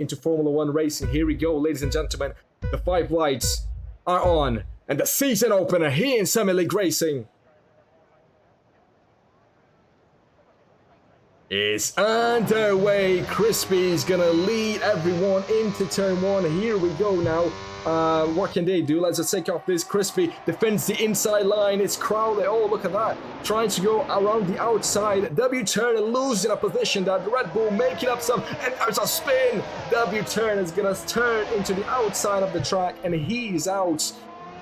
into Formula 1 racing. Here we go, ladies and gentlemen. The 5 lights are on, and the season opener here in Summer League Racing is underway. Crispy's gonna lead everyone into turn 1. Here we go now. What can they do? Let's just take off this. Crispy defends the inside line. It's Crowley. Oh, look at that. Trying to go around the outside. W Turner losing a position. That Red Bull making up some. And there's a spin. W Turner is going to turn into the outside of the track. And he's out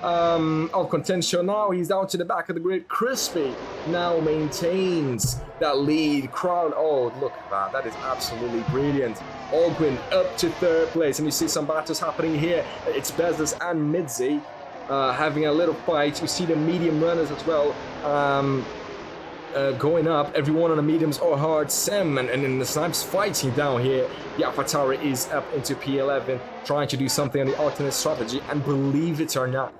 of contention now. He's down to the back of the grid. Crispy now maintains that lead. Crowd, oh, look at that. That is absolutely brilliant. Ogwin up to 3rd place, and you see some battles happening here. It's Bezos and Midzi having a little fight. You see the medium runners as well going up. Everyone on the mediums are hard. Sam and the Snipes fighting down here. The AlphaTauri is up into P11, trying to do something on the alternate strategy, and believe it or not,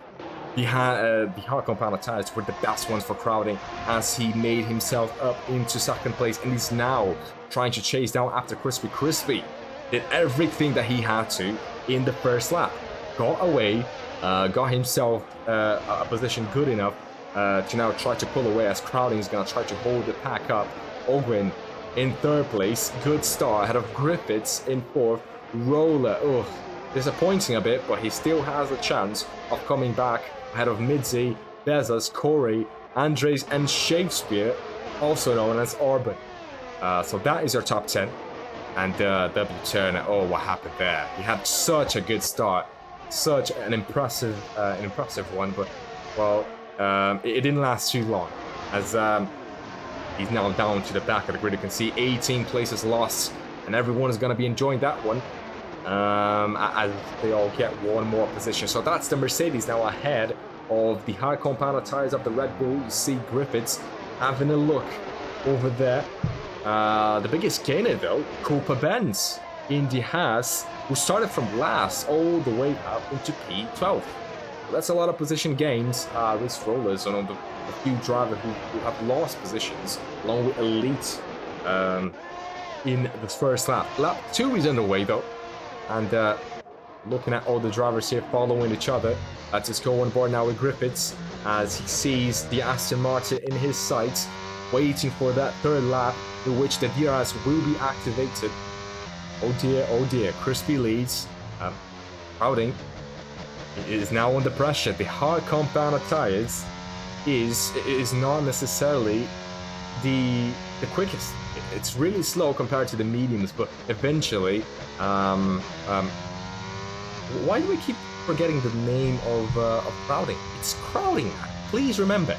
the hard compound tires were the best ones for crowding, as he made himself up into 2nd place and is now trying to chase down after Crispy. Crispy did everything that he had to in the 1st lap. Got away, got himself a position good enough to now try to pull away, as crowding is going to try to hold the pack up. Ogwin in 3rd place. Good start ahead of Griffiths in 4th. Roller, disappointing a bit, but he still has a chance of coming back ahead of Midzi, Bezos, Corey, Andres, and Shakespeare, also known as Orban. So that is your top 10. And W Turner, oh, what happened there? He had such a good start, such an impressive one, but well, it didn't last too long, as he's now down to the back of the grid. You can see 18 places lost, and everyone is going to be enjoying that one as they all get one more position. So that's the Mercedes now ahead of the high compound tires of the Red Bull. You see Griffiths having a look over there. The biggest gainer though, Cooper Benz in the Haas, who started from last all the way up into P12. So that's a lot of position gains. Race rollers on the few drivers who have lost positions, along with Elite in the 1st lap. Lap 2 is underway though, and looking at all the drivers here following each other. Let's just go on board now with Griffiths, as he sees the Aston Martin in his sights, waiting for that 3rd lap in which the DRS will be activated. Oh dear, Crispy leads. Crowding is now under pressure. The hard compound tires is not necessarily the quickest. It's really slow compared to the mediums, but eventually, why do we keep forgetting the name of Crowding? It's Crowding, man. Please remember.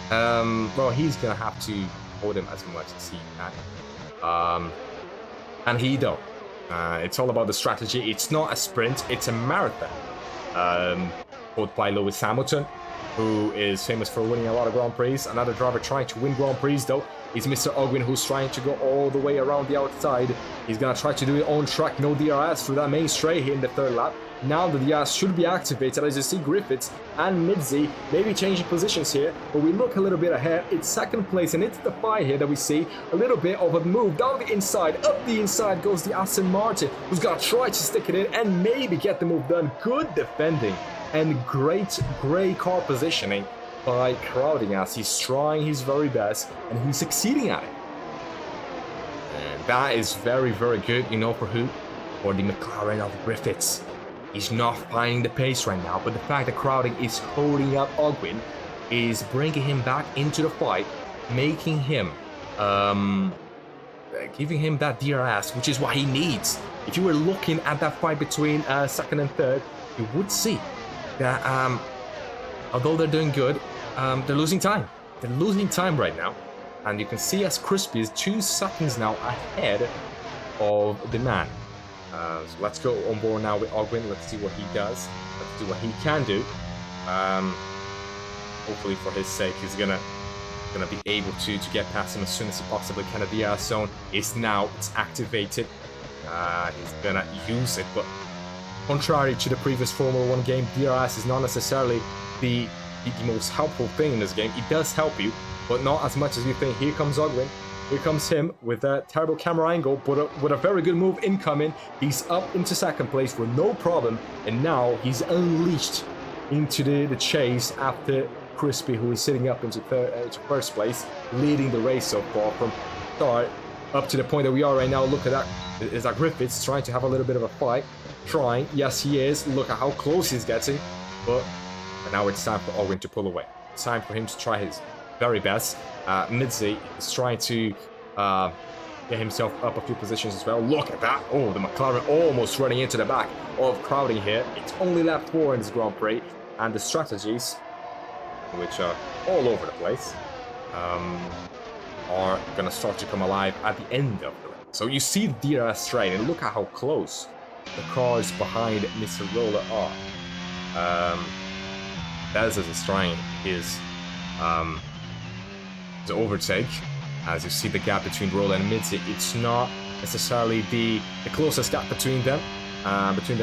Well, he's gonna have to hold him as much as he can. And he don't. It's all about the strategy. It's not a sprint, it's a marathon. Called by Lewis Hamilton, who is famous for winning a lot of Grand Prix. Another driver trying to win Grand Prix, though, is Mr. Ogwin, who's trying to go all the way around the outside. He's gonna try to do it on track, no DRS through that main straight here in the 3rd lap. Now the DRS should be activated, as you see Griffiths and Midzi maybe changing positions here, but we look a little bit ahead. It's 2nd place, and it's the fire here that we see a little bit of a move down the inside. Up the inside goes the Aston Martin, who's gonna try to stick it in and maybe get the move done. Good defending and great grey car positioning by Crowding, as he's trying his very best and he's succeeding at it. And that is very, very good, you know, for who? For the McLaren of Griffiths. He's not finding the pace right now, but the fact that Crowding is holding up Ogwin is bringing him back into the fight, making him, giving him that DRS, which is what he needs. If you were looking at that fight between 2nd and 3rd, you would see that although they're doing good, they're losing time. They're losing time right now, and you can see as Crispy is 2 seconds now ahead of the man. So let's go on board now with Ogwin. Let's see what he does. Let's see what he can do. Hopefully, for his sake, he's gonna be able to get past him as soon as he possibly can. The DRS zone is now, it's activated. He's gonna use it, but contrary to the previous Formula 1 game, DRS is not necessarily the most helpful thing in this game. It does help you, but not as much as you think. Here comes Ogwin. Here comes him with a terrible camera angle, but with a very good move incoming. He's up into second place with no problem, and now he's unleashed into the chase after Crispy, who is sitting up into first place, leading the race so far from start up to the point that we are right now. Look at that. Is that Griffiths trying to have a little bit of a fight? Trying. Yes, he is. Look at how close he's getting. But now it's time for Owen to pull away. It's time for him to try his very best. Midzi is trying to get himself up a few positions as well. Look at that. Oh, the McLaren almost running into the back of Crowding here. It's only lap 4 in this Grand Prix. And the strategies, which are all over the place, are going to start to come alive at the end of the race. So you see the DRS train, and look at how close the cars behind Mr. Roller are. Bezos is trying his to overtake. As you see the gap between Roller and Midzi, it's not necessarily the closest gap between them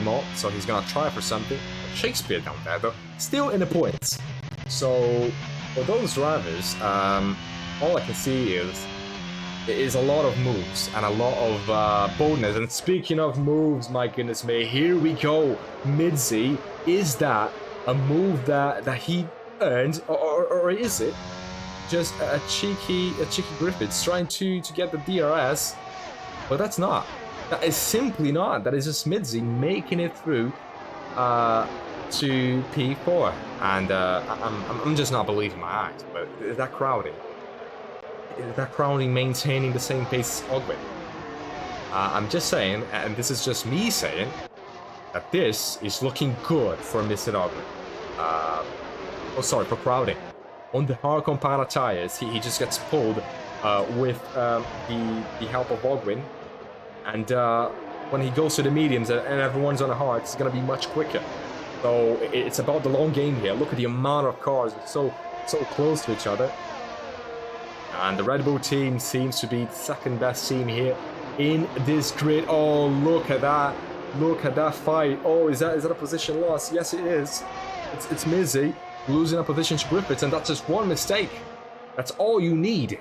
all. So he's gonna try for something. Shakespeare down there, though, still in the points. So for those drivers, all I can see is a lot of moves and a lot of boldness. And speaking of moves, my goodness me, here we go. Midzi, is that a move that he earned, or is it just a cheeky Griffiths trying to get the DRS? But that's not. That is simply not. That is just Midzi making it through to P4, and I'm just not believing my eyes. But is that Crowding? Is that Crowding maintaining the same pace as Ogwin? I'm just saying, and this is just me saying, that this is looking good for Mr. Ogwin. For Crowding. On the hard compound tires, he just gets pulled with the help of Ogwin, and when he goes to the mediums and everyone's on the hard, it's gonna be much quicker. So it's about the long game here. Look at the amount of cars so close to each other. And the Red Bull team seems to be the second best team here in this grid. Oh, look at that. Look at that fight. Oh, is that a position loss? Yes, it is. It's Midzi losing a position to Griffiths, and that's just one mistake. That's all you need.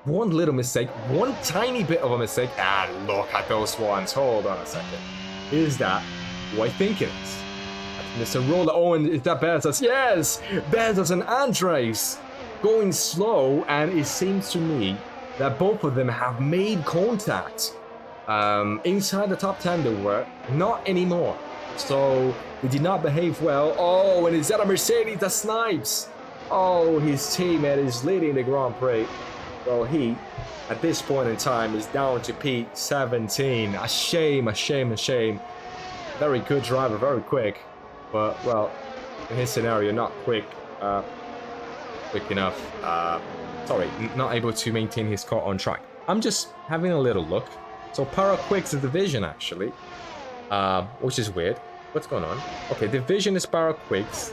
One little mistake, one tiny bit of a mistake. And look at those ones. Hold on a second. Is that who I think it is? Mr. Roller. Oh, and is that Bezos? Yes! Bezos and Andres going slow, and it seems to me that both of them have made contact. Inside the top 10 they were, not anymore. So they did not behave well. Oh, and is that a Mercedes that snipes? Oh, his teammate is leading the Grand Prix. Well, he, at this point in time, is down to P17. A shame, a shame, a shame. Very good driver, very quick. But, well, in his scenario, not quick enough. Not able to maintain his car on track. I'm just having a little look. So Paraquic's the division, actually, which is weird. What's going on? Okay, division is Paraquic's.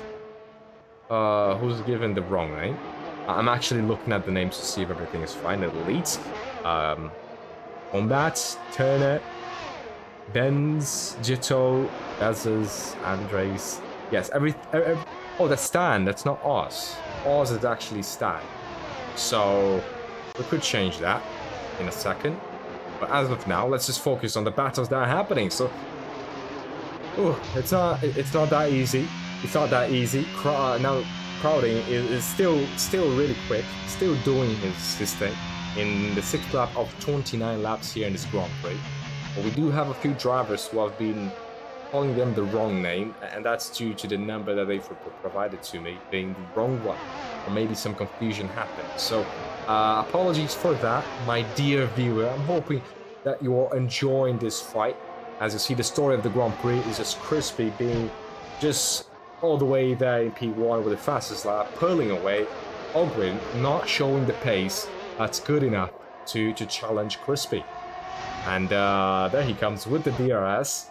Who's given the wrong name? I'm actually looking at the names to see if everything is fine. Elite, Combat, Turner, Benz, Jito, Bezos, Andres. Yes, oh, that's Stan. That's not Oz. Oz is actually Stan. So we could change that in a second. But as of now, let's just focus on the battles that are happening. So, it's not that easy. It's not that easy. Now Crowding is still really quick, still doing his thing in the 6th lap of 29 laps here in this Grand Prix. But we do have a few drivers who have been calling them the wrong name, and that's due to the number that they've provided to me being the wrong one, or maybe some confusion happened. So apologies for that, my dear viewer. I'm hoping that you are enjoying this fight. As you see, the story of the Grand Prix is just Crispy being just all the way there in P1 with the fastest lap, pulling away. Ogwin not showing the pace that's good enough to challenge Crispy. And there he comes with the DRS.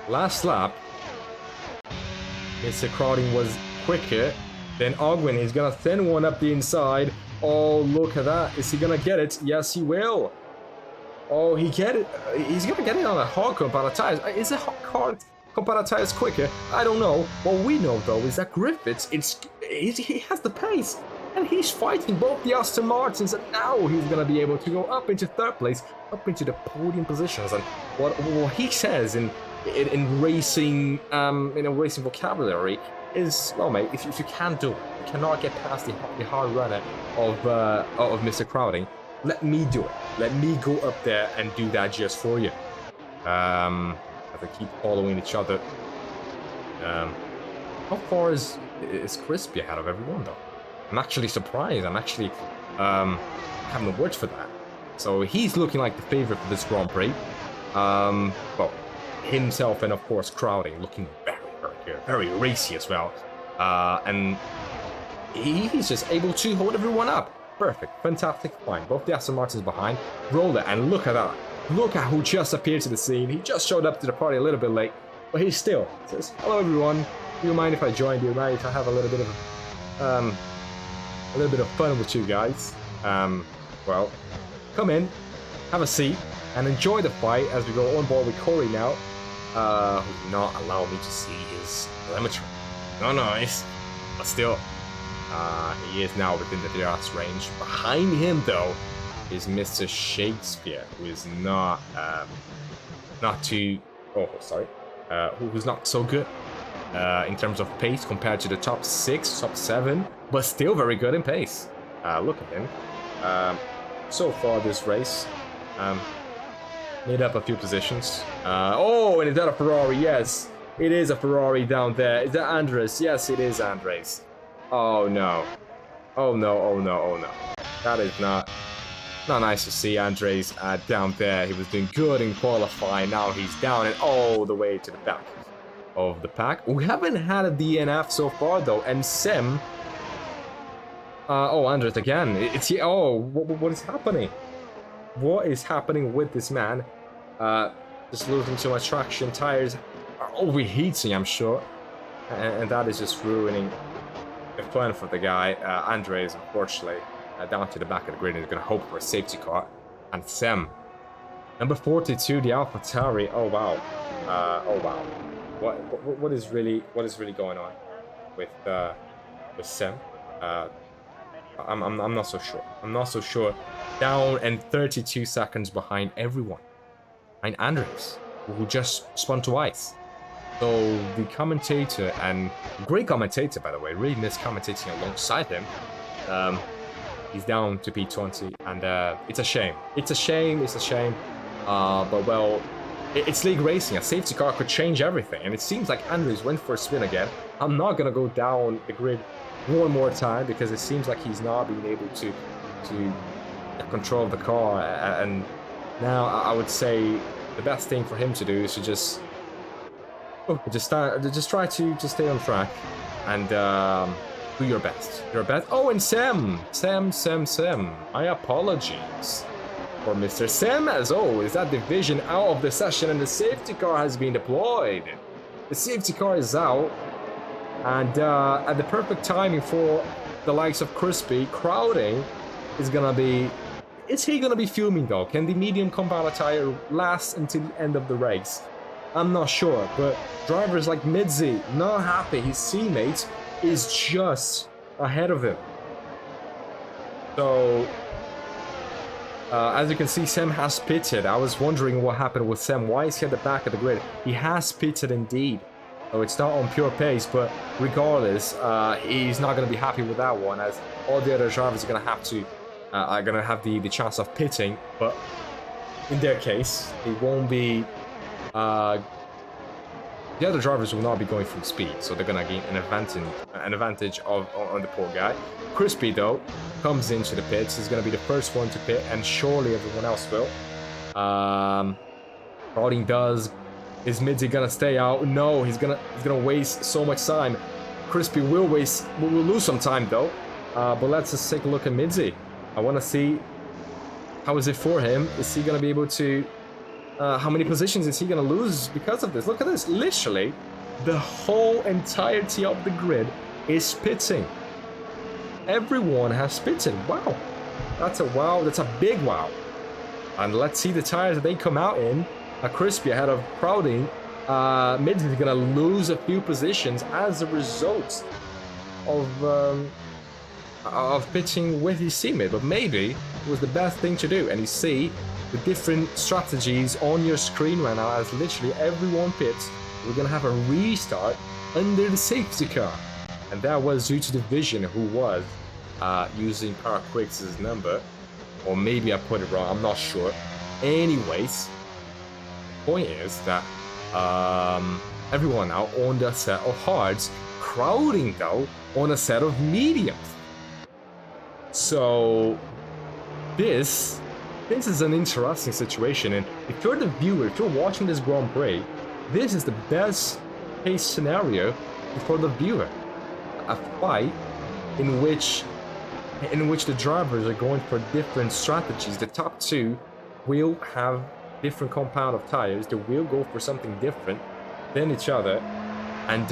Last lap, Mr. Crowding was quicker than Ogwin. He's gonna thin one up the inside. Oh, look at that. Is he gonna get it? Yes, he will. Oh, he get it. He's gonna get it on a hard compound tires. Is a hard compound tires quicker? I don't know. What we know though is that Griffiths, he has the pace. And he's fighting both the Aston Martins, and now he's going to be able to go up into third place, up into the podium positions. And what he says in racing, racing vocabulary is, well, mate, if you can't do it, you cannot get past the hard runner of Mr. Crowding, let me do it. Let me go up there and do that just for you. As they keep following each other. How far is Crispy ahead of everyone, though? I'm actually surprised. I'm actually having the words for that. So he's looking like the favorite for this Grand Prix. Well, himself and of course Crowding looking very, very good, very racy as well. And he's just able to hold everyone up. Perfect, fantastic, fine. Both the Aston Martins behind. Roller, and look at that. Look at who just appeared to the scene. He just showed up to the party a little bit late, but he still says, "Hello, everyone. Do you mind if I join? Do you mind if I have a little bit of fun with you guys? Well, come in, have a seat, and enjoy the fight as we go on board with Corey now, who not allow me to see his telemetry. No, nice, but still, he is now within the DRS range. Behind him, though, is Mr. Shakespeare, who is not who's not so good in terms of pace compared to the top 6, top 7, but still very good in pace. Look at him. So far this race, made up a few positions. And is that a Ferrari? Yes, it is a Ferrari down there. Is that Andres? Yes, it is Andres. Oh no. Oh no, oh no, oh no. That is not nice to see Andres down there. He was doing good in qualifying. Now he's down and all the way to the back of the pack. We haven't had a DNF so far though, and Sim. Andres again. It's here. Oh, what is happening? What is happening with this man? Just losing too much traction. Tires are overheating, I'm sure, and that is just ruining the fun for the guy. Andres, unfortunately, down to the back of the grid, and is going to hope for a safety car. And Sam, number 42, the AlphaTauri. Oh wow. Oh wow. What is really going on with Sam? I'm not so sure. I'm not so sure. Down and 32 seconds behind everyone. Behind Andres, who just spun twice. So the commentator, and great commentator by the way, really missed commentating alongside him. He's down to P20, and it's a shame. It's a shame. But well, it's league racing. A safety car could change everything, and it seems like Andres went for a spin again. I'm not gonna go down the grid one more time because it seems like he's not being able to control the car, and now I would say the best thing for him to do is to just try to just stay on track and do your best. Oh, and Sam. My apologies for Mr. Sam, as always. That division out of the session, and the safety car has been deployed. The safety car is out, and at the perfect timing for the likes of Crispy, Crowding is gonna be. Is he gonna be fuming though? Can the medium compound tire last until the end of the race? I'm not sure, but drivers like Midzi not happy. His teammate is just ahead of him. So, as you can see, Sam has pitted. I was wondering what happened with Sam. Why is he at the back of the grid? He has pitted indeed. So it's not on pure pace, but regardless, he's not going to be happy with that one, as all the other drivers are going to have the chance of pitting. But in their case, it won't be. The other drivers will not be going full speed, so they're gonna gain an advantage on the poor guy. Crispy though comes into the pits. He's gonna be the first one to pit, and surely everyone else will. Crowding does. Is Midzi gonna stay out? No, he's gonna waste so much time. Crispy will lose some time though. But let's just take a look at Midzi. I want to see how is it for him. Is he gonna be able to? How many positions is he going to lose because of this? Look at this. Literally, the whole entirety of the grid is pitting. Everyone has pitted. Wow. That's a wow. That's a big wow. And let's see the tires that they come out in. Crispy ahead of Crowding. Mids is going to lose a few positions as a result of of pitching with his teammate, but maybe it was the best thing to do. And you see the different strategies on your screen right now as literally everyone pits. We're gonna have a restart under the safety car, and that was due to the Vision, who was using Paraquix's number, or maybe I put it wrong, I'm not sure. Anyways, the point is that everyone now on the set of hards, crowding though on a set of mediums. So this is an interesting situation, and if you're the viewer, if you're watching this Grand Prix, this is the best case scenario for the viewer. A fight in which the drivers are going for different strategies. The top two will have different compound of tires. They will go for something different than each other. And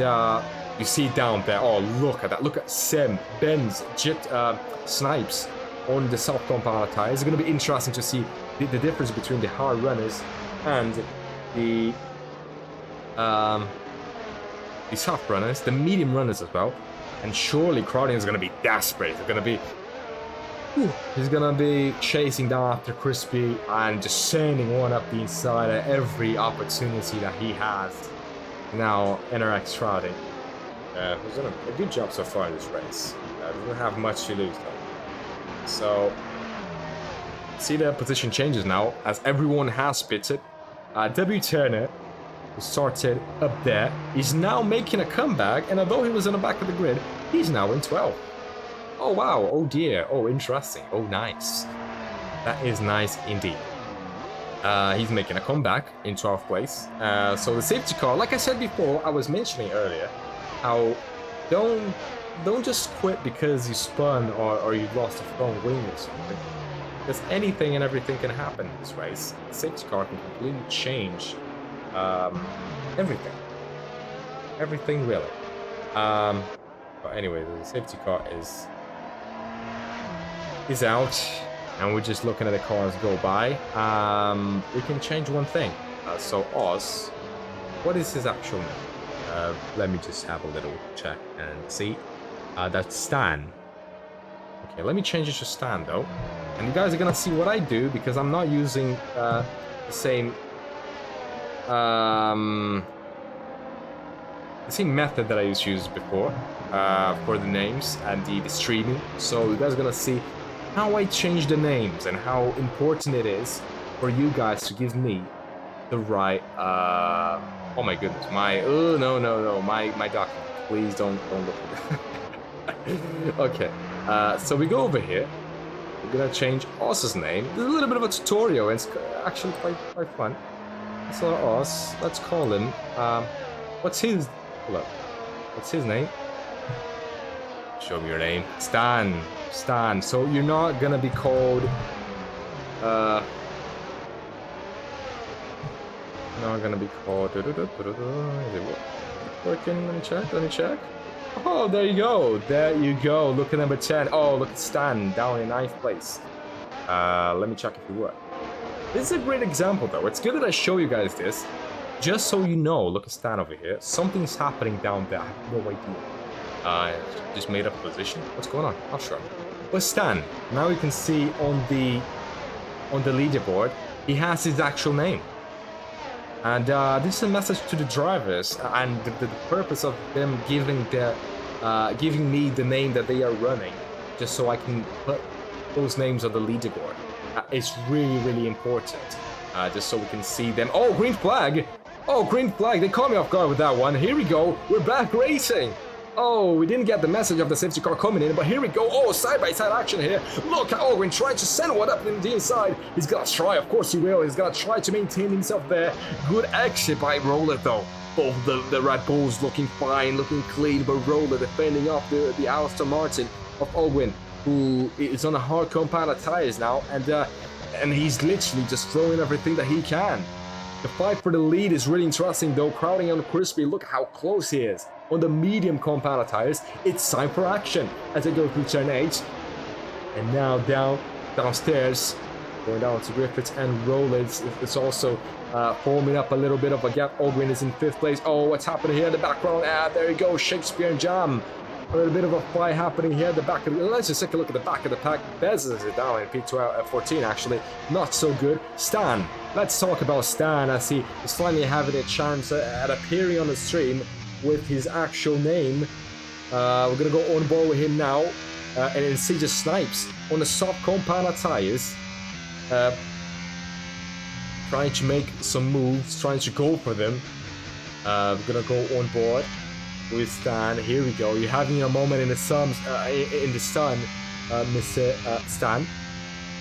you see down there, oh, look at that. Look at Sem, Benz, Jet, Snipes on the soft compound of tires. It's going to be interesting to see the difference between the hard runners and the soft runners, the medium runners as well. And surely crowding is going to be desperate. It's going to be... he's going to be chasing down after Crispy and just sending one up the inside at every opportunity that he has. Now, NRX crowding. Who's done a good job so far in this race. Doesn't have much to lose though. So, see the position changes now as everyone has pitted. W Turner, who started up there, is now making a comeback, and although he was in the back of the grid, he's now in 12th. Oh wow, oh dear, oh interesting, oh nice. That is nice indeed. He's making a comeback in 12th place. So the safety car, like I said before, I was mentioning earlier, how don't just quit because you spun or you lost a front wing or something. Because anything and everything can happen in this race. The safety car can completely change everything. Everything really. But anyway, the safety car is out, and we're just looking at the cars go by. We can change one thing. So Oz, what is his actual name? Let me just have a little check and see. That's Stan. Okay, let me change it to Stan though. And you guys are gonna see what I do because I'm not using the same method that I used to use before for the names and the streaming. So you guys are gonna see how I change the names and how important it is for you guys to give me the right oh my goodness, my document. Please don't look at it. Okay, so we go over here. We're gonna change Oz's name. There's a little bit of a tutorial, and it's actually quite fun. So Oz, let's call him. What's his? Hold up. What's his name? Show me your name. Stan. Stan. So you're not gonna be called. Not gonna be called. Is it working? Let me check. Oh, there you go. There you go. Look at number 10. Oh, look at Stan down in 9th place. Let me check if it worked. This is a great example, though. It's good that I show you guys this, just so you know. Look at Stan over here. Something's happening down there. I have no idea. Just made up a position. What's going on? Not sure. But Stan, now you can see on the leaderboard, he has his actual name. And this is a message to the drivers, and the purpose of them giving me the name that they are running, just so I can put those names on the leaderboard. It's really, really important, just so we can see them. Oh, green flag! Oh, green flag! They caught me off guard with that one. Here we go. We're back racing. Oh, we didn't get the message of the safety car coming in, but here we go. Oh, side-by-side action here. Look, Owen trying to send one up in the inside. He's gonna try, of course he will. He's gonna try to maintain himself there. Good exit by Roller, though. Both the Red Bulls looking fine, looking clean, but Roller defending off the Aston Martin of Owen, who is on a hard compound of tires now, and he's literally just throwing everything that he can. The fight for the lead is really interesting, though. Crowding on Crispy, look how close he is. On the medium compound of tires, it's time for action as they go through turn 8. And now downstairs, going down to Griffiths and Rollins. It's also forming up a little bit of a gap. Ogren is in 5th place. Oh, what's happening here in the background? There you go, Shakespeare and Jam. A little bit of a fight happening here at the back of the... Let's just take a look at the back of the pack. Bez is down in P12 14 actually. Not so good. Stan. Let's talk about Stan as he is finally having a chance at appearing on the stream with his actual name. We're going to go on board with him now. And then see the Snipes on the soft compound tires. Trying to make some moves, trying to go for them. We're going to go on board with Stan. Here we go. You're having a moment in the sun, Mr. Stan.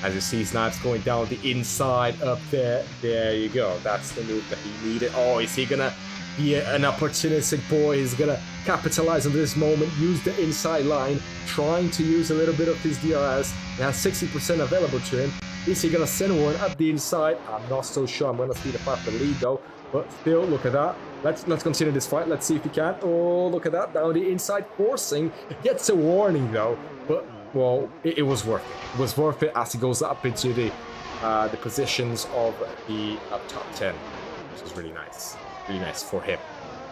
As you see, Snipes going down the inside up there. There you go. That's the move that he needed. Oh, is he gonna be an opportunistic boy? He's gonna capitalize on this moment, use the inside line, trying to use a little bit of his DRS. He has 60% available to him. Is he gonna send one up the inside? I'm not so sure. I'm gonna speed up the lead though. But still, look at that. Let's continue this fight. Let's see if he can. Oh, look at that. Down the inside, forcing. Gets a warning, though. But, well, it was worth it. It was worth it as he goes up into the positions of the top 10. Which is really nice. Really nice for him.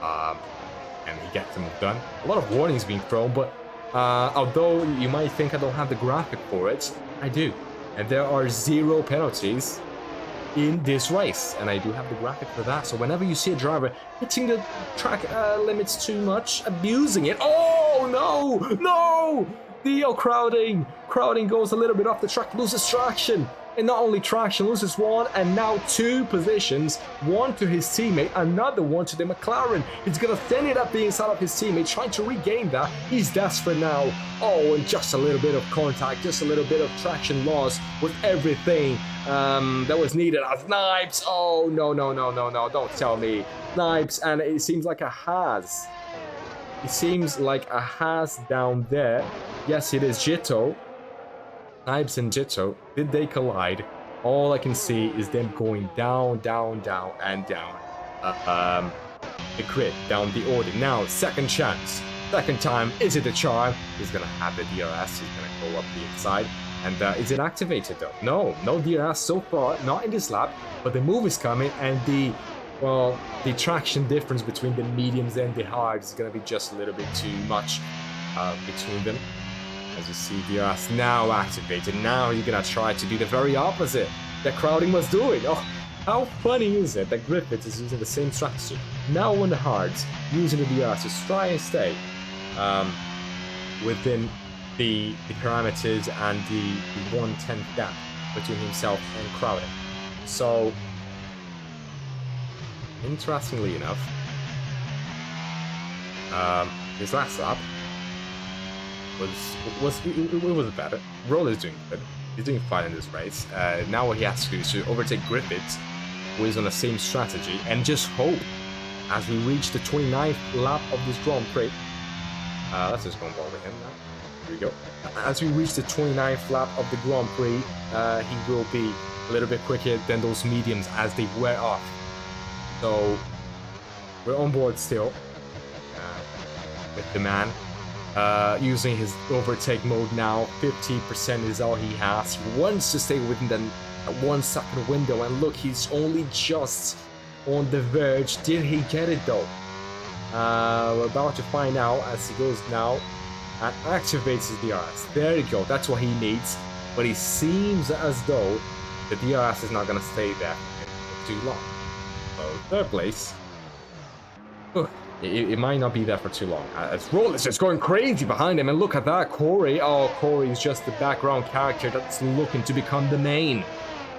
And he gets the move done. A lot of warnings being thrown, but although you might think I don't have the graphic for it, I do. And there are 0 penalties in this race, and I do have the graphic for that. So whenever you see a driver hitting the track limits too much, abusing it, oh no, the crowding goes a little bit off the track, loses traction, and not only traction, loses 1 and now 2 positions, 1 to his teammate, another 1 to the McLaren. He's gonna send it up the inside of his teammate, trying to regain that. He's desperate now. Oh, and just a little bit of contact, just a little bit of traction loss with everything that was needed. Snipes, oh no, don't tell me. Snipes, and it seems like a Haas. It seems like a Haas down there. Yes, it is Jito. Snipes and Jito, did they collide? All I can see is them going down, and down. The grid, down the order. Now, second chance. Second time, is it a charm? He's gonna have the DRS, he's gonna go up the inside. And is it activated though? No DRS so far, not in this lap, but the move is coming, and the traction difference between the mediums and the hards is gonna be just a little bit too much between them. As you see, DRS now activated. Now you're gonna try to do the very opposite that crowding was doing. Oh, how funny is it that Griffiths is using the same strategy now on the hards, using the DRS to try and stay within the parameters and the 1/10 gap between himself and crowding. So, interestingly enough, his last lap was better. Roll is doing good. He's doing fine in this race. Now what he has to do is to overtake Griffiths, who is on the same strategy, and just hope as we reach the 29th lap of this Grand Prix. Let's just go on board with him now. Here we go. As we reach the 29th lap of the Grand Prix, he will be a little bit quicker than those mediums as they wear off. So we're on board still with the man. Using his overtake mode now, 50% is all he has. He wants to stay within that 1 second window, and look, he's only just on the verge. Did he get it though? We're about to find out as he goes now and activates his DRS. There you go, that's what he needs. But it seems as though the DRS is not going to stay there for too long. So, third place. It might not be there for too long. As Roll is just going crazy behind him, and look at that, Corey. Oh, Corey is just the background character that's looking to become the main.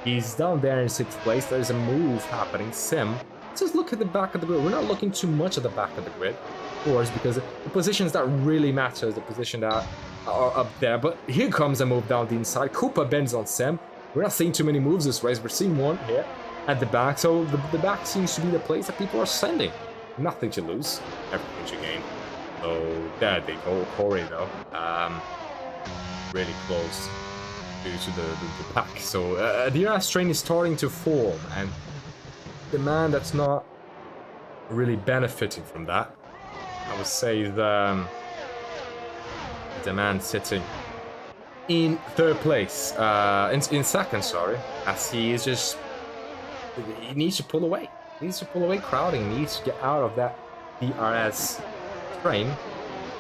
He's down there in 6th place. There's a move happening. Sim, let's just look at the back of the grid. We're not looking too much at the back of the grid, of course, because the positions that really matter is the position that are up there. But here comes a move down the inside. Cooper bends on Sim. We're not seeing too many moves this race. We're seeing one here at the back. So the back seems to be the place that people are sending. Nothing to lose, everything to gain. So there they go, Corey though. Really close to the pack. So the DRS train is starting to form, and the man that's not really benefiting from that, I would say the man sitting in 3rd place, in 2nd, sorry, as he is just, he needs to pull away. He needs to pull away crowding. He needs to get out of that DRS train.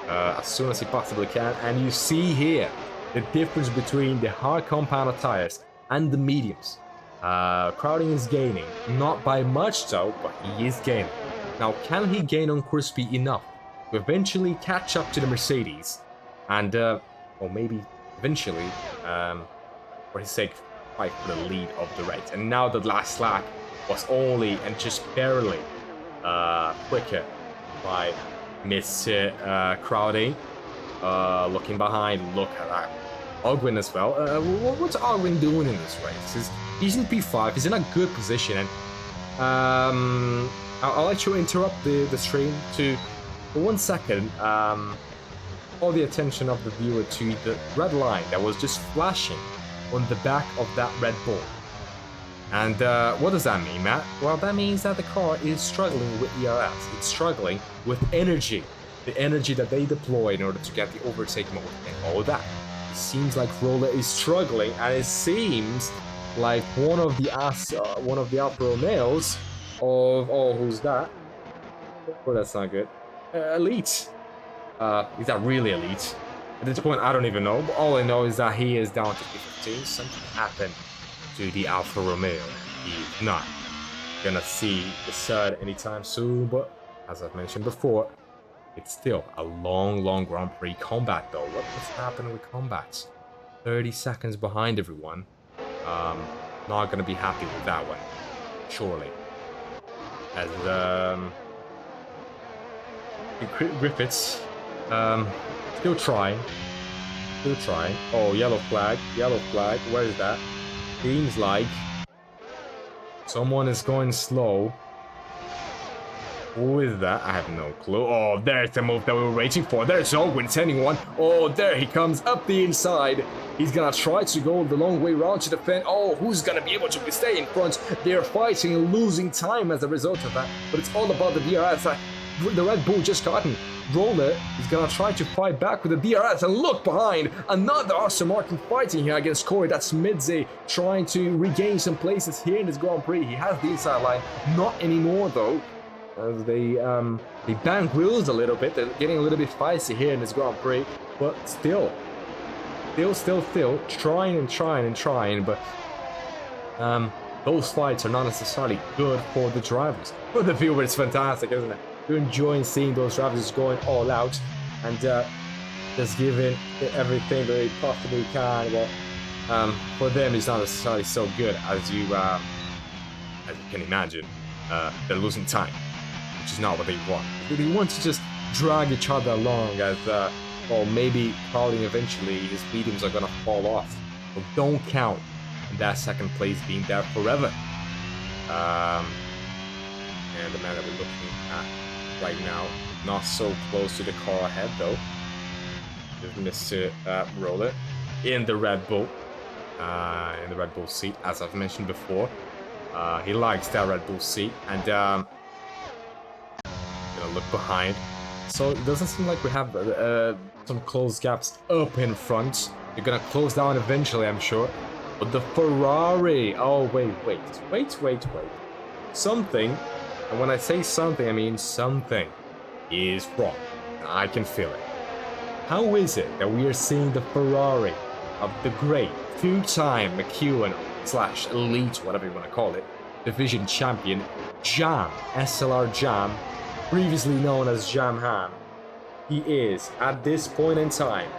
as soon as he possibly can. And you see here the difference between the hard compound of tires and the mediums. Crowding is gaining, not by much though, but he is gaining. Now, can he gain on course speed enough to eventually catch up to the Mercedes and, or maybe eventually, for his sake, fight for the lead of the race? And now the last lap was only and just barely quicker by Mr. Crowdy. Looking behind, look at that. Ogwin as well. What's Ogwin doing in this race? He's in P5, he's in a good position, and I'll actually interrupt the stream to, for 1 second, call the attention of the viewer to the red line that was just flashing on the back of that Red Bull. And what does that mean, Matt? Well, that means that the car is struggling with ERS. It's struggling with energy. The energy that they deploy in order to get the overtake mode and all that. It seems like Roller is struggling, and it seems like one of the Alfa Romeos of, oh, who's that? Oh, that's not good. Elite. Is that really Elite? At this point, I don't even know. But all I know is that he is down to P15. Something happened to the Alfa Romeo. He's not gonna see the sun anytime soon. But as I've mentioned before, it's still a long Grand Prix combat though. What's happening with combats? 30 seconds behind everyone. Not gonna be happy with that one, surely. As Griffiths still trying. Oh, yellow flag. Where is that? Seems like someone is going slow. Who is that? I have no clue. Oh, there's the move that we were waiting for. There's Ogwin sending one. Oh, there he comes up the inside. He's gonna try to go the long way round to defend. Oh, who's gonna be able to stay in front? They're fighting and losing time as a result of that. But it's all about the DRS. The Red Bull just gotten. Roller is gonna try to fight back with the DRS, and look behind, another Aston Martin fighting here against Corey. That's Midze trying to regain some places here in this Grand Prix. He has the inside line, not anymore though. As they bang wheels a little bit. They're getting a little bit feisty here in this Grand Prix, but still trying. But those fights are not necessarily good for the drivers. For the viewer, it's fantastic, isn't it? You're enjoying seeing those drivers going all out and just giving everything they possibly can. Well, for them, it's not necessarily so good as you can imagine. They're losing time, which is not what they want. They want to just drag each other along as, well, maybe crowding eventually, his mediums are gonna fall off. So don't count on that second place being there forever. And the man that we're looking at right now, not so close to the car ahead though, is Mr. Roller in the Red Bull seat, as I've mentioned before. He likes that Red Bull seat, and gonna look behind. So it doesn't seem like we have some close gaps up in front. You're gonna close down eventually, I'm sure. But the Ferrari, oh wait. Something, and when I say something, I mean something is wrong. I can feel it. How is it that we are seeing the Ferrari of the great two-time Mckeon / Elite, whatever you want to call it, division champion, Jam, SLR Jam, previously known as Jam Ham? He is, at this point in time,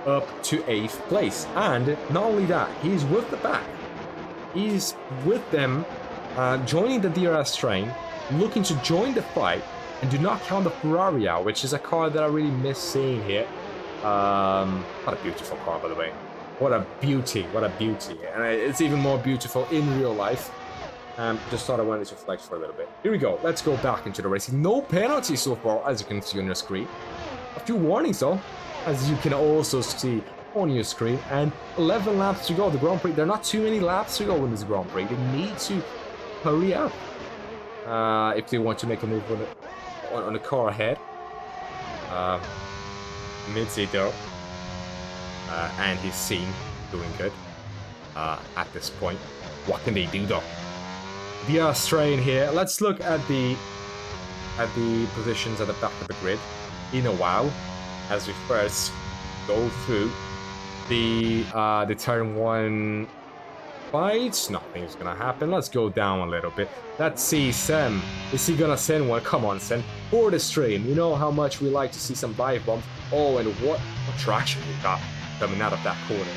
up to 8th place. And not only that, he's with the pack. He's with them, joining the DRS train, looking to join the fight, and do not count the Ferrari out, which is a car that I really miss seeing here. What a beautiful car, by the way. What a beauty. And it's even more beautiful in real life. Just thought I wanted to flex for a little bit. Here we go. Let's go back into the racing. No penalties so far, as you can see on your screen. A few warnings, though, as you can also see on your screen. And 11 laps to go. The Grand Prix, there are not too many laps to go in this Grand Prix. They need to hurry up if they want to make a move on the car ahead. Midze, though. And he's seen doing good at this point. What can they do, though? The strain here. Let's look at the positions at the back of the grid in a while. as we first go through the turn 1 fights. Nothing's gonna happen. Let's go down a little bit. Let's see, Sam. Is he gonna send one? Come on, Sam. For the stream. You know how much we like to see some dive bombs. Oh, and what traction we got coming out of that corner.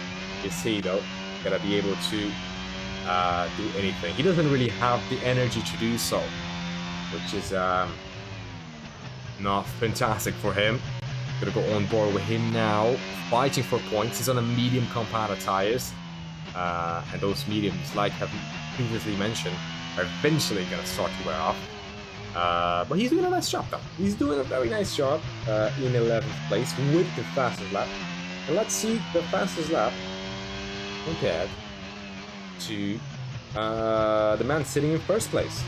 You see, though, gonna be able to do anything. He doesn't really have the energy to do so, which is not fantastic for him. Gonna go on board with him now, fighting for points. He's on a medium compound tires. And those mediums, like I've previously mentioned, are eventually going to start to wear off. But he's doing a nice job, though. He's doing a very nice job in 11th place with the fastest lap. And let's see the fastest lap compared to the man sitting in first place.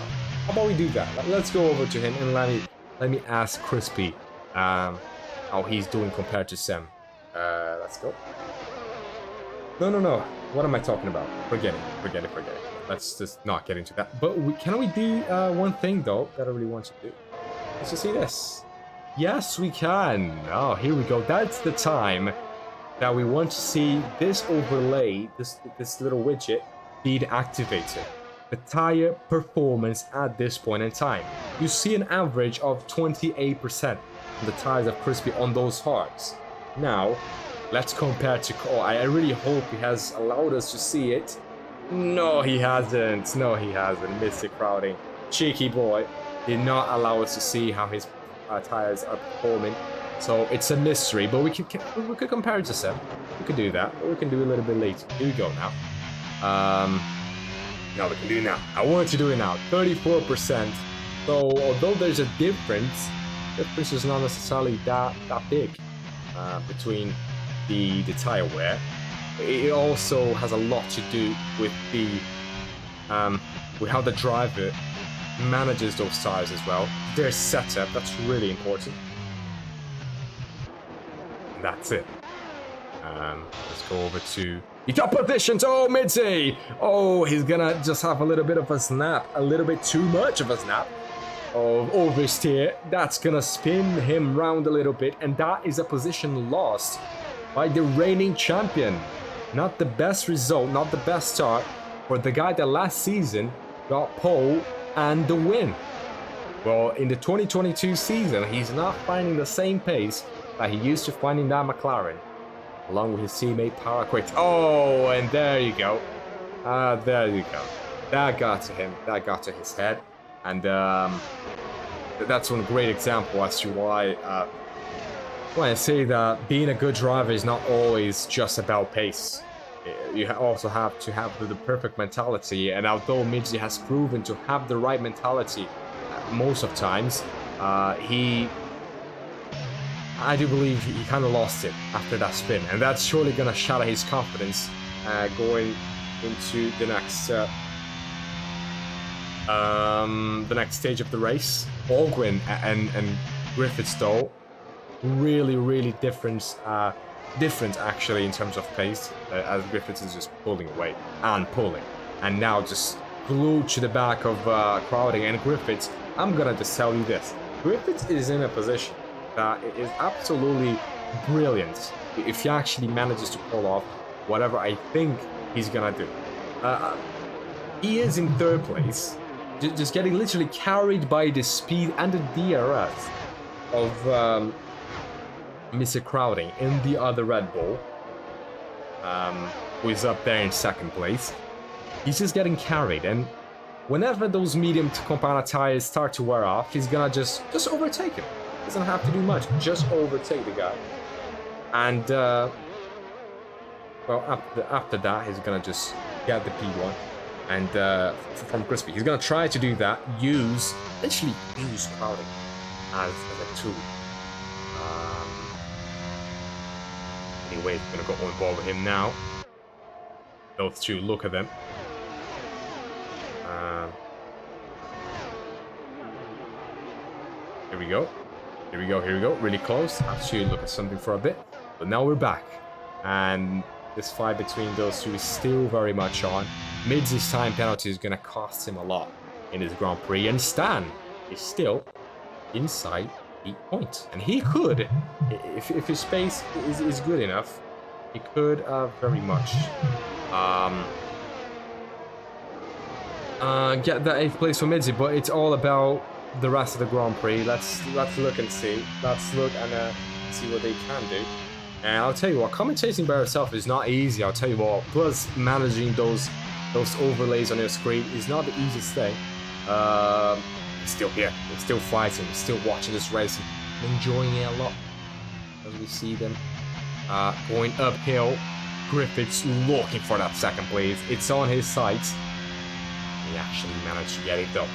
How about we do that? Let's go over to him and let me ask Crispy how he's doing compared to Sam. Let's go. No. What am I talking about? Forget it. Let's just not get into that. But can we do one thing, though, that I really want to do? Let's just see this. Yes, we can. Oh, here we go. That's the time that we want to see this overlay, this little widget, being activated. The tire performance at this point in time. You see an average of 28% of the tires of Crispy on those hards. Now, let's compare to... Oh, I really hope he has allowed us to see it. No, he hasn't. Mr. Crowding. Cheeky boy. Did not allow us to see how his tires are performing. So it's a mystery, but we could compare it to Sam. We could do that, or we can do a little bit later. Here we go now. No, we can do it now. I want to do it now. 34%. So although there's a difference is not necessarily that big between the tire wear. It also has a lot to do with with how the driver manages those tires as well. Their setup, that's really important. And that's it. Let's go over to the top positions. Oh, Mitzi! Oh, he's gonna just have a little bit of a snap, a little bit too much of a snap of oversteer. That's gonna spin him round a little bit, and that is a position lost by the reigning champion. Not the best result, not the best start for the guy that last season got pole and the win. Well, in the 2022 season, he's not finding the same pace that he used to find in that McLaren, along with his teammate Paraquit. Oh, and there you go. There you go. That got to him. That got to his head. And that's one great example as to why when I say that being a good driver is not always just about pace. You also have to have the perfect mentality, and although Midzi has proven to have the right mentality most of times, I do believe he kind of lost it after that spin, and that's surely going to shatter his confidence going into the next stage of the race. Ogwin and Griffiths, though, really different actually in terms of pace, as Griffiths is just pulling away and pulling, and now just glued to the back of Crowding. And Griffiths, I'm gonna just tell you this, Griffiths is in a position that is absolutely brilliant if he actually manages to pull off whatever I think he's gonna do. He is in third place, just getting literally carried by the speed and the DRS of Mr. Crowding in the other Red Bull, who is up there in second place. He's just getting carried, and whenever those medium to compound tires start to wear off, he's gonna just overtake him. Doesn't have to do much, just overtake the guy. And well, after that, he's gonna just get the P1, and from Crispy, he's gonna try to do that. Literally use Crowding as a tool. Anyway, gonna go on board with him now. Those two, look at them. Here we go. Really close. Have to look at something for a bit. But now we're back. And this fight between those two is still very much on. Mids' time penalty is gonna cost him a lot in his Grand Prix. And Stan is still inside 8 points. And he could, if his pace is good enough, he could very much get that 8th place for Midzi, but it's all about the rest of the Grand Prix. Let's look and see. Let's look and see what they can do. And I'll tell you what, commentating by yourself is not easy. I'll tell you what. Plus, managing those overlays on your screen is not the easiest thing. He's still here. He's still fighting. He's still watching this race and enjoying it a lot. As we see them going uphill. Griffiths looking for that 2nd place. It's on his sights. He actually managed to get it though.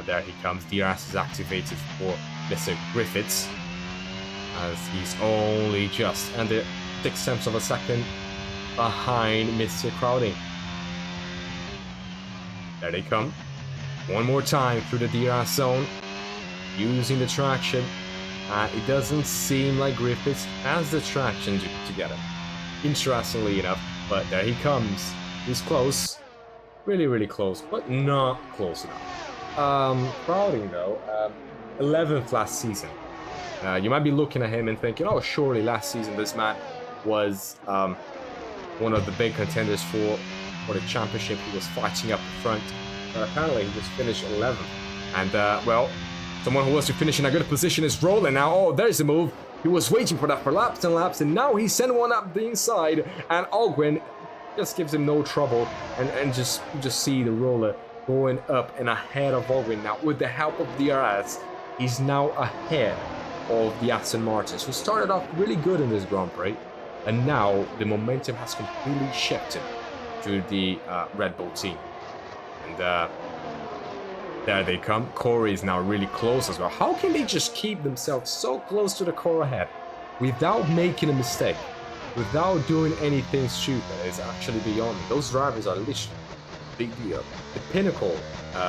There he comes. DRS is activated for Mr. Griffiths, as he's only just under 0.6 of a second behind Mr. Crowding. There they come. One more time through the DRS zone, using the traction. It doesn't seem like Griffiths has the traction to get him, interestingly enough, but there he comes. He's close. Really, really close, but not close enough. Crowding though, 11th last season. You might be looking at him and thinking, oh, surely last season this man was one of the big contenders for the championship. He was fighting up front, but apparently he just finished 11th. And well, someone who was to finish in a good position is rolling now. Oh, there's the move. He was waiting for that for laps and laps, and now he sent one up the inside, and Ogwin just gives him no trouble, and just see the roller going up and ahead of Ogwin now. With the help of DRS, he's now ahead of the Aston Martins, who started off really good in this Grand Prix, and now the momentum has completely shifted to the Red Bull team. And there they come. Corey is now really close as well. How can they just keep themselves so close to the car ahead without making a mistake? Without doing anything stupid? Is actually beyond me. Those drivers are literally the pinnacle.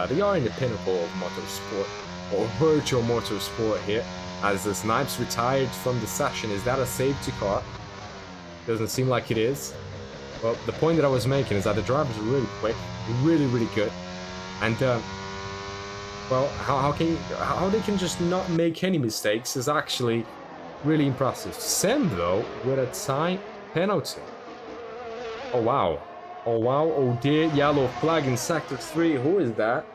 They are in the pinnacle of motorsport, or virtual motorsport here. As the Snipes retired from the session, is that a safety car? Doesn't seem like it is. But the point that I was making is that the drivers are really quick, really, really good, and well, how they can just not make any mistakes is actually really impressive. Sam though, with a time penalty. Oh wow. Oh wow, oh dear, yellow flag in sector 3. Who is that?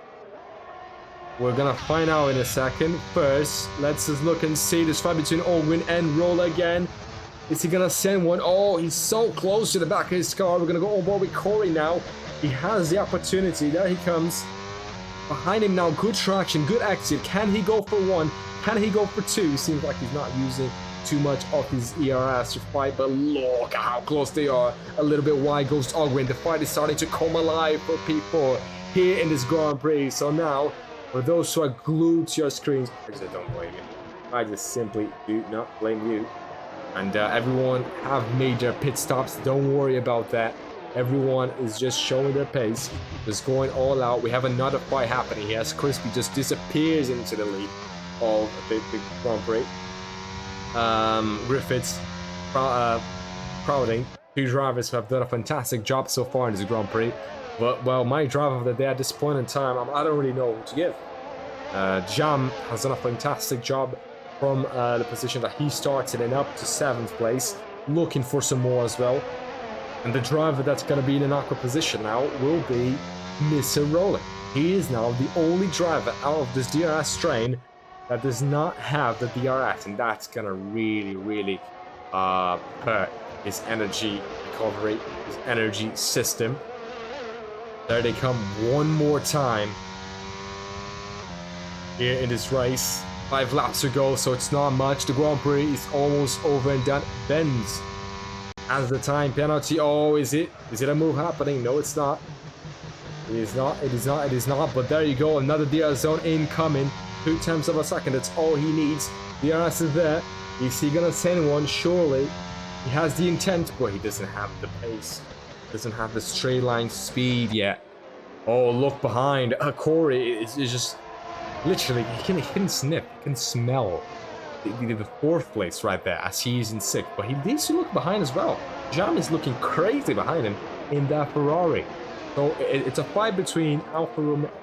We're gonna find out in a second. First, let's just look and see this fight between Ogwin and Roll again. Is he gonna send one? Oh, he's so close to the back of his car. We're gonna go on board with Corey now. He has the opportunity. There he comes. Behind him now, good traction, good exit. Can he go for 1? Can he go for 2? Seems like he's not using too much of his ERS to fight, but look how close they are. A little bit wide goes Ogwin. The fight is starting to come alive for P4 here in this Grand Prix. So now, for those who are glued to your screens, I just don't blame you. I just simply do not blame you. And everyone have made their pit stops. Don't worry about that. Everyone is just showing their pace, just going all out. We have another fight happening here as Crispy just disappears into the lead of the Grand Prix. Griffiths, Crowding, 2 drivers who have done a fantastic job so far in this Grand Prix. But, well, my driver of the day at this point in time, I don't really know who to give. Jam has done a fantastic job from the position that he started and up to 7th place, looking for some more as well. And the driver that's going to be in an awkward position now will be Mr. Rowling. He is now the only driver out of this DRS train that does not have the DRS, and that's going to really, really hurt his energy recovery, his energy system. There they come one more time here in this race. 5 laps to go, so it's not much. The Grand Prix is almost over and done. Benz has the time penalty. Oh, is it a move happening? No, it's not. It is not, it is not, it is not. But there you go, another DRS zone incoming. 0.2 of a second, that's all he needs. DRS is there. Is he gonna send one? Surely. He has the intent, but he doesn't have the pace. Doesn't have the straight line speed yet. Oh, look behind. Corey is just literally, he can sniff, he can smell the 4th place right there as he's in 6th. But he needs to look behind as well. Jam is looking crazy behind him in that Ferrari. So it's a fight between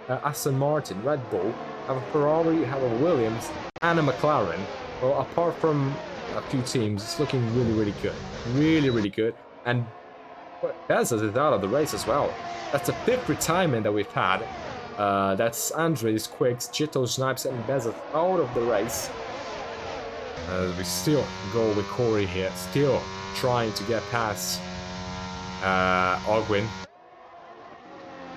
Aston Martin, Red Bull, have a Ferrari, have a Williams, and a McLaren. Well, apart from a few teams, it's looking really, really good. Really, really good. And Bezos is out of the race as well. That's the 5th retirement that we've had. That's Andres, Quicks, Jito, Snipes, and Bezos out of the race. We still go with Corey here, still trying to get past Ogwin.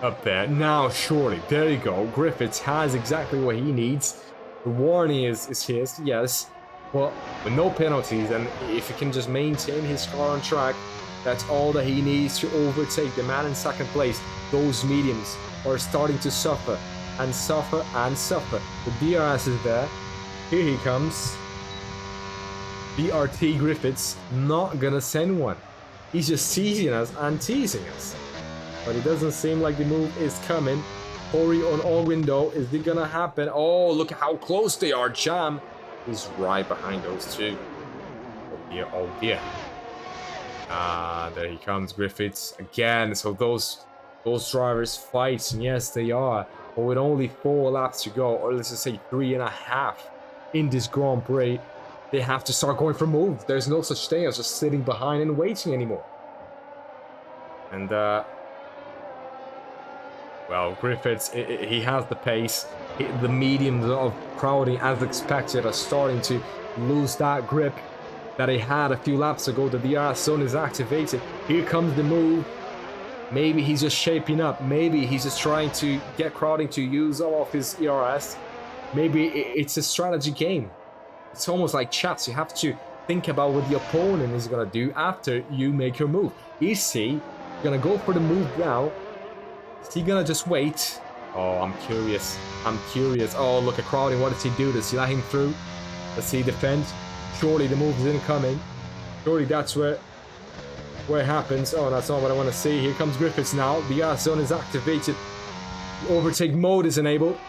Up there. Now, surely, there you go. Griffiths has exactly what he needs. The warning is his, yes. But with no penalties, and if he can just maintain his car on track, that's all that he needs to overtake the man in 2nd place. Those mediums are starting to suffer and suffer and suffer. The DRS is there. Here he comes. BRT Griffiths not gonna send one. He's just teasing us and teasing us. But it doesn't seem like the move is coming. Corey on all window. Is it gonna happen? Oh, look how close they are. Jam is right behind those two. Oh dear, oh dear. There he comes, Griffiths again. So those drivers fighting, yes they are. But with only 4 laps to go, or let's just say 3.5 in this Grand Prix, they have to start going for moves. There's no such thing as just sitting behind and waiting anymore. And well, Griffiths, he has the pace. The mediums of crowding, as expected, are starting to lose that grip that he had a few laps ago. The DRS zone is activated. Here comes the move. Maybe he's just shaping up. Maybe he's just trying to get crowding to use all of his ERS. Maybe it's a strategy game. It's almost like chess. You have to think about what the opponent is going to do after you make your move. Is he going to go for the move now? Is he gonna just wait? Oh, I'm curious. I'm curious. Oh, look at crowding. What does he do? Does he let him through? Does he defend? Surely the move is incoming. Surely that's where it happens. Oh, that's not what I want to see. Here comes Griffiths now. The R zone is activated. The overtake mode is enabled.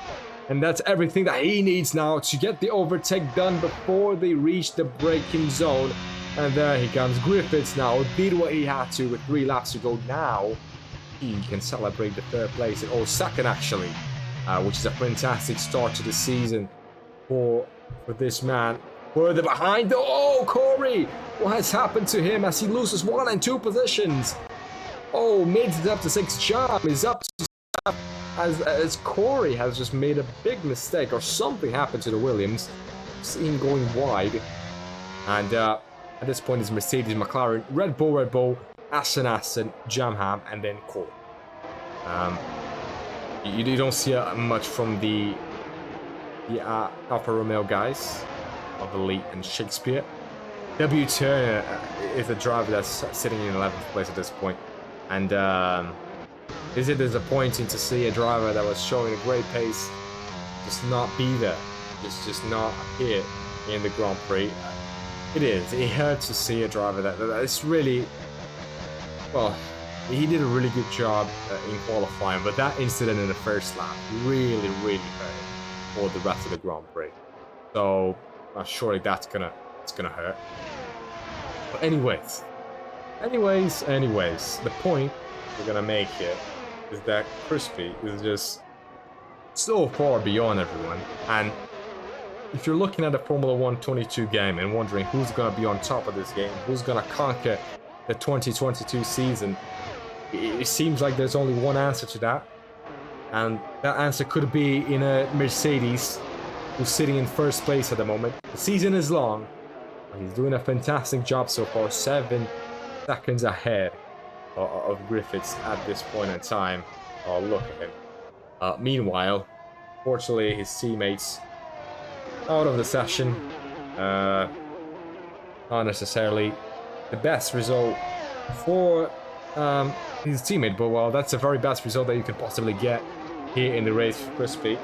And that's everything that he needs now to get the overtake done before they reach the braking zone. And there he comes. Griffiths now did what he had to with 3 laps to go now. He can celebrate the 3rd place, or 2nd actually, which is a fantastic start to the season for this man. Further behind, oh, Corey! What has happened to him as he loses 1 and 2 positions? Oh, Mids is up to 6, Jam is up to 7, as Corey has just made a big mistake, or something happened to the Williams. See him going wide. And at this point it's Mercedes, McLaren, Red Bull, Aston, Jamham, and then Corey. You don't see much from the Alfa Romeo guys of Elite and Shakespeare. W. Turner is a driver that's sitting in 11th place at this point. And is it disappointing to see a driver that was showing a great pace just not be there? Just not appear in the Grand Prix? It is. It hurts to see a driver that is really... Well, he did a really good job in qualifying, but that incident in the 1st lap really hurt for the rest of the Grand Prix. So, surely that's gonna hurt. But anyways, the point we're gonna make here is that Crispy is just so far beyond everyone. And if you're looking at the Formula 1 22 game and wondering who's gonna be on top of this game, who's gonna conquer the 2022 season, it seems like there's only one answer to that, and that answer could be in a Mercedes who's sitting in 1st place at the moment. The season is long, but he's doing a fantastic job so far, 7 seconds ahead of Griffiths at this point in time. Oh, look at him. Meanwhile, fortunately, his teammates out of the session. Not necessarily the best result for his teammate, but well, that's the very best result that you can possibly get here in the race for Crispy.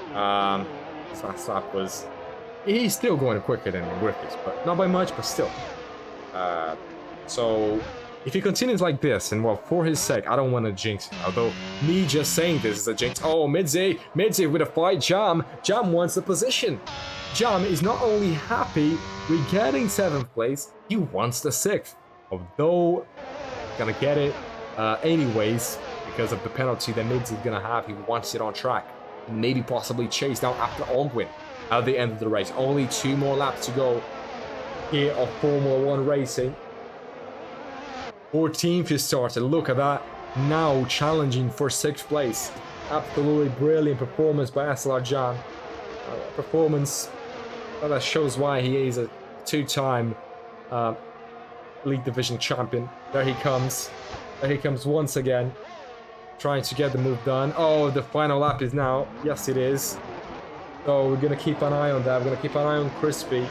His last lap was... He's still going quicker than Griffiths, but not by much, but still. So, if he continues like this, and well, for his sake, I don't want to jinx him, although me just saying this is a jinx. Oh, Midze with a fight, Jam wants the position. Jam is not only happy with getting 7th place, he wants the 6th. Although, gonna get it anyways, because of the penalty that Midze is gonna have, he wants it on track. and maybe possibly chase down after Ogwin at the end of the race. Only 2 more laps to go here of Formula 1 racing. 14th is started. Look at that. Now challenging for 6th place. Absolutely brilliant performance by SLR Jan. Performance that shows why he is a 2-time League Division champion. There he comes. There he comes once again. Trying to get the move done. Oh, the final lap is now. Yes, it is. So we're going to keep an eye on that. We're going to keep an eye on Crispy.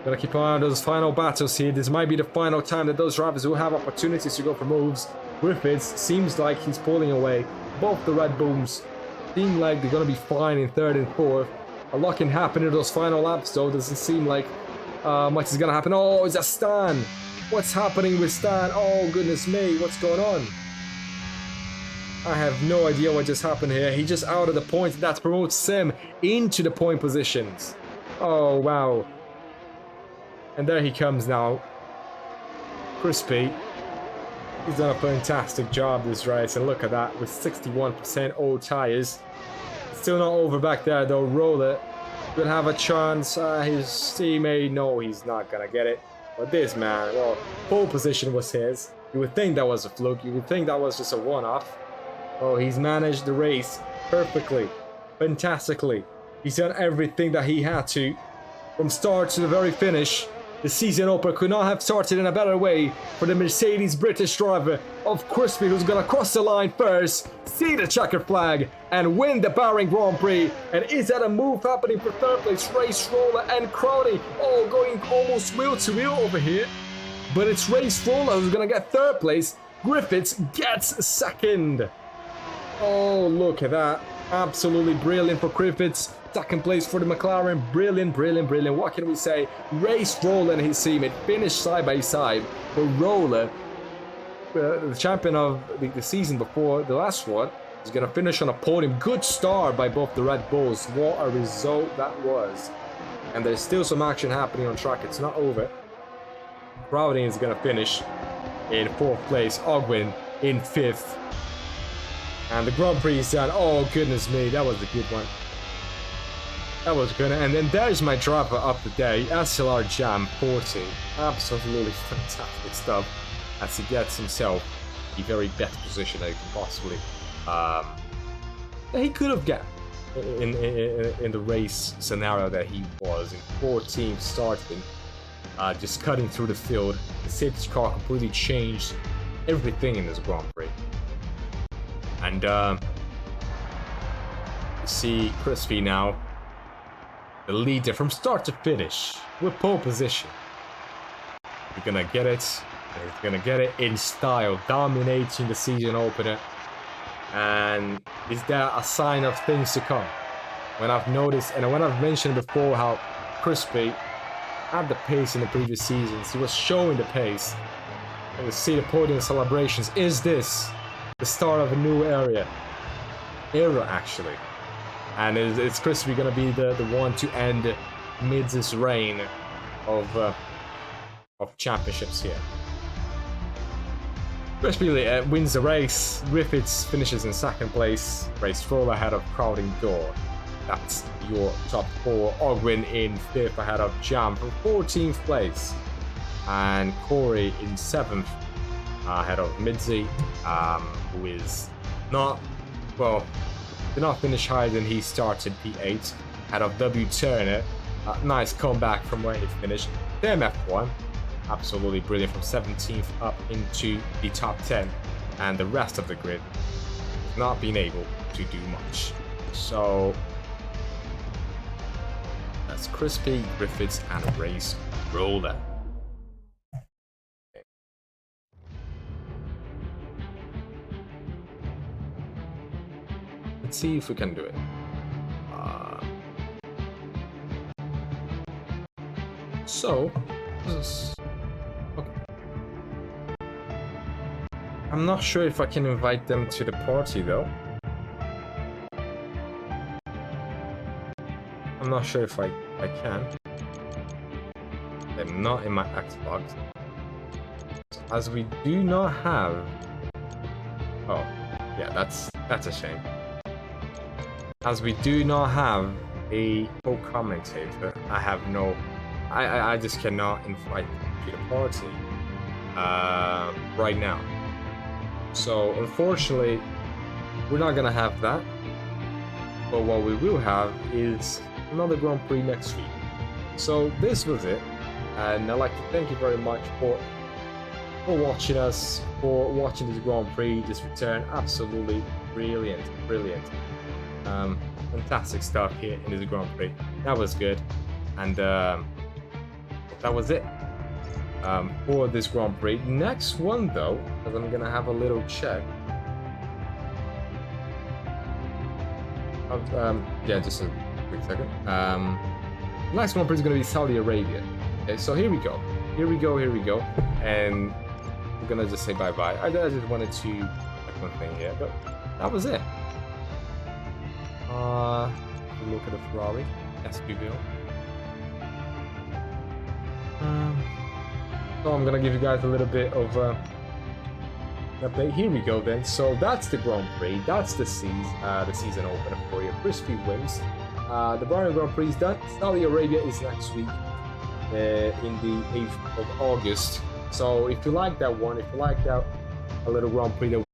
Gonna keep an eye on those final battles here. This might be the final time that those drivers will have opportunities to go for moves. Griffiths seems like he's pulling away. Both the Red Bulls seem like they're gonna be fine in 3rd and 4th. A lot can happen in those final laps though. Doesn't seem like much is gonna happen. Oh, it's a Stan. What's happening with Stan? Oh, goodness me. What's going on? I have no idea what just happened here. He just out of the points. That promotes Sim into the point positions. Oh, wow. And there he comes now. Crispy. He's done a fantastic job this race. And look at that. With 61% old tires. Still not over back there though. Roller could have a chance. His teammate, no, he's not gonna get it. But this man, well, pole position was his. You would think that was a fluke. You would think that was just a one-off. Oh, he's managed the race perfectly. Fantastically. He's done everything that he had to. From start to the very finish. The season opener could not have started in a better way for the Mercedes British driver of Crispy, who's gonna cross the line first, see the checker flag, and win the Bahrain Grand Prix. And is that a move happening for 3rd place? Race Roller and Crowley all going almost wheel to wheel over here. But it's Race Roller who's gonna get 3rd place. Griffiths gets 2nd. Oh, look at that. Absolutely brilliant for Griffiths. 2nd place for the McLaren. Brilliant, brilliant, brilliant. What can we say? Race Roller and his teammate finished side by side. But Roller, the champion of the season before the last one, is going to finish on a podium. Good start by both the Red Bulls. What a result that was. And there's still some action happening on track. It's not over. Crowding is going to finish in 4th place. Ogwin in 5th. And the Grand Prix is done. Oh, goodness me. That was a good one. That was good. And then there's my driver of the day, SLR Jam 40. Absolutely fantastic stuff as he gets himself the very best position that he can possibly that he could have got in the race scenario that he was in. 14th starting, just cutting through the field. The safety car completely changed everything in this Grand Prix. And you see Crispy now, the leader from start to finish with pole position. He's gonna get it, and he's gonna get it in style, dominating the season opener. And is that a sign of things to come? When I've noticed, and when I've mentioned before how Crispy had the pace in the previous seasons, he was showing the pace. And you see the podium celebrations. Is this the start of a new era actually? And it's Crispy gonna be the one to end Mids' reign of championships here. Crispy wins the race. Griffiths finishes in 2nd place. Race full ahead of Crowding Door. That's your top 4. Ogwin in 5th ahead of Jam from 14th place. And Corey in 7th ahead of Midzi, who is not, well, did not finish higher than he started P8. Ahead of W Turner. Nice comeback from where he finished. Damn F1. Absolutely brilliant from 17th up into the top 10. And the rest of the grid has not been able to do much. So that's Crispy, Griffiths, and Race Roller. Let's see if we can do it. Okay. I'm not sure if I can invite them to the party though. I'm not sure if I can. They're not in my Xbox. As we do not have... Oh, yeah, that's a shame. as we do not have a co-commentator, I just cannot invite to the party right now. So unfortunately, we're not gonna have that. But what we will have is another Grand Prix next week. So this was it, and I'd like to thank you very much for watching us, for watching this Grand Prix, this return. Absolutely brilliant. Fantastic stuff here in this Grand Prix. That was good, and that was it for this Grand Prix. Next one though, because I'm gonna have a little check. Yeah, just a quick second. Next Grand Prix is gonna be Saudi Arabia. Okay, so here we go, and we're gonna just say bye-bye. I just wanted to like one thing here, but that was it. Look at the Ferrari. Yes, we will. So I'm gonna give you guys a little bit of an update. Here we go then. So that's the Grand Prix. That's the season opener for you. Crispy wins. The Bahrain Grand Prix is done. Saudi Arabia is next week in the 8th of August. So if you like that one, if you like that a little Grand Prix that